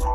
Hello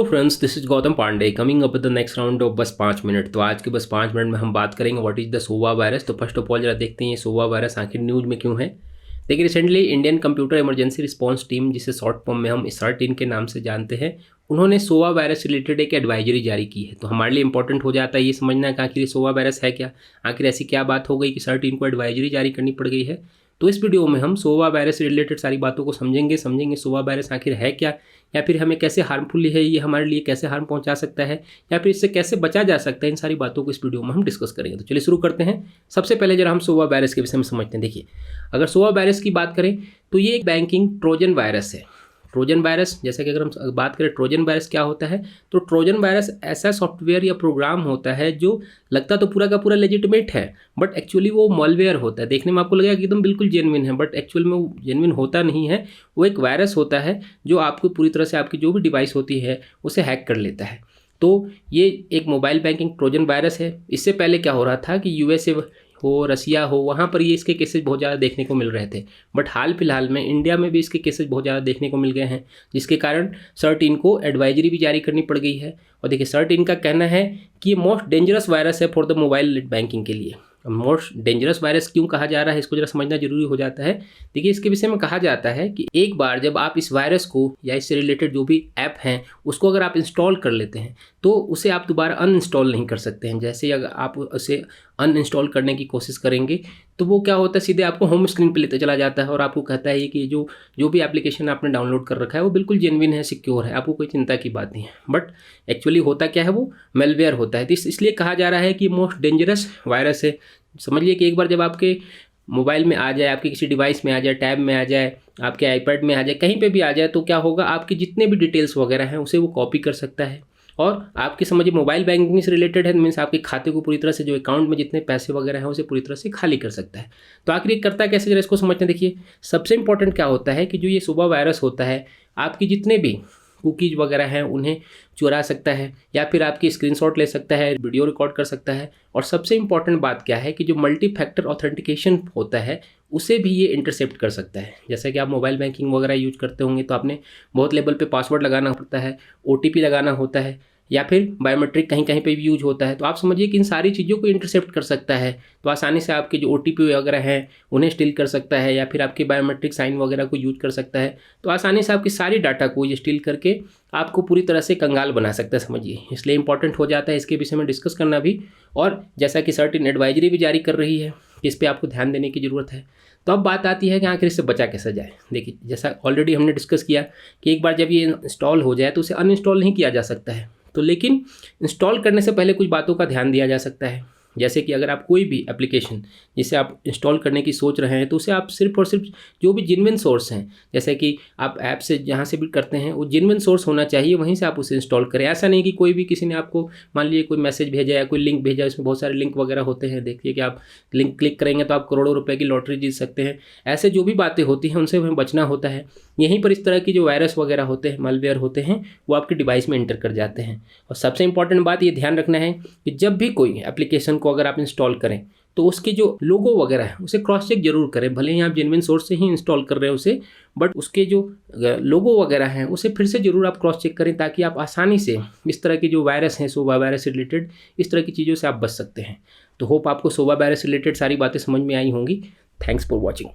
friends, this is Gautam Pandey coming up with the next round of बस 5 minute. तो आज के बस 5 मिनट में हम बात करेंगे what is the SOVA virus. तो फर्स्ट ऑफ ऑल जरा देखते हैं ये सोवा वायरस आखिर न्यूज में क्यों है। देखिए, recently Indian computer emergency response team, जिसे शॉर्ट फॉर्म में हम SR-3 के नाम से जानते हैं, उन्होंने सोवा वायरस रिलेटेड एक एडवाइजरी जारी की है। तो हमारे लिए इंपॉर्टेंट हो जाता है ये समझना कि आखिर ये सोवा वायरस है क्या, आखिर ऐसी क्या बात हो गई कि SR-3 को एडवाइजरी जारी करनी पड़ गई है। तो इस वीडियो में हम सोवा वायरस से रिलेटेड सारी बातों को समझेंगे सोवा वायरस आखिर है क्या, या फिर हमें कैसे हार्मफुल है, ये हमारे लिए कैसे हार्म पहुंचा सकता है, या फिर इससे कैसे बचा जा सकता है। इन सारी बातों को इस वीडियो में हम डिस्कस करेंगे। तो चलिए शुरू करते हैं। सबसे पहले जरा हम सोवा वायरस के विषय में समझते हैं। देखिए, अगर सोवा वायरस की बात करें तो ये एक बैंकिंग ट्रोजन वायरस है। ट्रोजन वायरस, जैसे कि अगर हम बात करें ट्रोजन वायरस क्या होता है, तो ट्रोजन वायरस ऐसा सॉफ्टवेयर या प्रोग्राम होता है जो लगता तो पूरा का पूरा लेजिटिमेट है, बट एक्चुअली वो मॉलवेयर होता है। देखने में आपको लगेगा कि एकदम बिल्कुल जेन्युइन है, बट एक्चुअल में वो जेन्युइन होता नहीं है। वो एक वायरस होता है जो आपको पूरी तरह से आपकी जो भी डिवाइस होती है उसे हैक कर लेता है। तो ये एक मोबाइल बैंकिंग ट्रोजन वायरस है। इससे पहले क्या हो रहा था कि USA हो, रसिया हो, वहाँ पर ये इसके केसेस बहुत ज़्यादा देखने को मिल रहे थे, बट हाल फिलहाल में इंडिया में भी इसके केसेस बहुत ज़्यादा देखने को मिल गए हैं, जिसके कारण SR-3 को एडवाइजरी भी जारी करनी पड़ गई है। और देखिए, SR-3 का कहना है कि ये मोस्ट डेंजरस वायरस है फॉर द मोबाइल बैंकिंग के लिए। मोस्ट डेंजरस वायरस क्यों कहा जा रहा है, इसको जरा समझना जरूरी हो जाता है। देखिए, इसके विषय में कहा जाता है कि एक बार जब आप इस वायरस को या इससे रिलेटेड जो भी ऐप हैं उसको अगर आप इंस्टॉल कर लेते हैं तो उसे आप दोबारा अनइंस्टॉल नहीं कर सकते हैं। जैसे अगर आप उसे अनइंस्टॉल करने की कोशिश करेंगे तो वो क्या होता है, सीधे आपको होम स्क्रीन पे लेते चला जाता है और आपको कहता है कि जो भी एप्लीकेशन आपने डाउनलोड कर रखा है वो बिल्कुल जेन्युइन है, सिक्योर है, आपको कोई चिंता की बात नहीं है। बट एक्चुअली होता क्या है, वो मेलवेयर होता है। तो इसलिए कहा जा रहा है कि मोस्ट डेंजरस वायरस है। समझिए कि एक बार जब आपके मोबाइल में आ जाए, आपके किसी डिवाइस में आ जाए, टैब में आ जाए, आपके आईपैड में आ जाए, कहीं पे भी आ जाए, तो क्या होगा, आपके जितने भी डिटेल्स वगैरह हैं उसे वो कॉपी कर सकता है। और आपके समझिए मोबाइल बैंकिंग से रिलेटेड है, मीन्स आपके खाते को पूरी तरह से, जो अकाउंट में जितने पैसे वगैरह हैं उसे पूरी तरह से खाली कर सकता है। तो आखिर ये करता कैसे, जरा इसको समझते हैं। देखिए, सबसे इंपॉर्टेंट क्या होता है कि जो ये सोवा वायरस होता है, आपकी जितने भी कुकीज़ वगैरह हैं उन्हें चुरा सकता है, या फिर आपकी स्क्रीनशॉट ले सकता है, वीडियो रिकॉर्ड कर सकता है। और सबसे इंपॉर्टेंट बात क्या है कि जो मल्टी फैक्टर ऑथेंटिकेशन होता है उसे भी ये इंटरसेप्ट कर सकता है। जैसे कि आप मोबाइल बैंकिंग वगैरह यूज करते होंगे तो आपने बहुत लेवल पे पासवर्ड लगाना पड़ता है, OTP लगाना होता है, या फिर बायोमेट्रिक कहीं कहीं पे भी यूज होता है। तो आप समझिए कि इन सारी चीज़ों को इंटरसेप्ट कर सकता है। तो आसानी से आपके जो OTP वगैरह हैं उन्हें स्टील कर सकता है, या फिर आपके बायोमेट्रिक साइन वगैरह को यूज कर सकता है। तो आसानी से आपकी सारी डाटा को ये स्टील करके आपको पूरी तरह से कंगाल बना सकता है, समझिए। इसलिए इंपॉर्टेंट हो जाता है इसके विषय में डिस्कस करना भी। और जैसा कि SR-3 एडवाइजरी भी जारी कर रही है, इस पर आपको ध्यान देने की ज़रूरत है। तो अब बात आती है कि आखिर इससे बचा कैसे जाए। देखिए, जैसा ऑलरेडी हमने डिस्कस किया कि एक बार जब ये इंस्टॉल हो जाए तो उसे अनइंस्टॉल नहीं किया जा सकता है। तो लेकिन इंस्टॉल करने से पहले कुछ बातों का ध्यान दिया जा सकता है। जैसे कि अगर आप कोई भी एप्लीकेशन जिसे आप इंस्टॉल करने की सोच रहे हैं तो उसे आप सिर्फ और सिर्फ जो भी जेन्युइन सोर्स हैं, जैसे कि आप ऐप से जहाँ से भी करते हैं वो जेन्युइन सोर्स होना चाहिए, वहीं से आप उसे इंस्टॉल करें। ऐसा नहीं कि कोई भी किसी ने आपको मान लीजिए कोई मैसेज भेजा या कोई लिंक भेजा, इसमें बहुत सारे लिंक वगैरह होते हैं। देखिए कि आप लिंक क्लिक करेंगे तो आप करोड़ों रुपए की लॉटरी जीत सकते हैं। ऐसे जो भी बातें होती हैं उनसे हमें बचना होता है। यहीं पर इस तरह की जो वायरस वगैरह होते हैं, मालवेयर होते हैं, वो आपके डिवाइस में एंटर कर जाते हैं। और सबसे इंपॉर्टेंट बात ये ध्यान रखना है कि जब भी कोई एप्लीकेशन को अगर आप इंस्टॉल करें तो उसके जो लोगो वगैरह है उसे क्रॉस चेक जरूर करें। भले ही आप जेन्युइन सोर्स से ही इंस्टॉल कर रहे हैं उसे, बट उसके जो लोगो वगैरह हैं उसे फिर से जरूर आप क्रॉस चेक करें, ताकि आप आसानी से इस तरह की जो वायरस हैं, सोवा वायरस से रिलेटेड, इस तरह की चीज़ों से आप बच सकते हैं। तो होप आपको सोवा वायरस से रिलेटेड सारी बातें समझ में आई होंगी। Thanks for watching.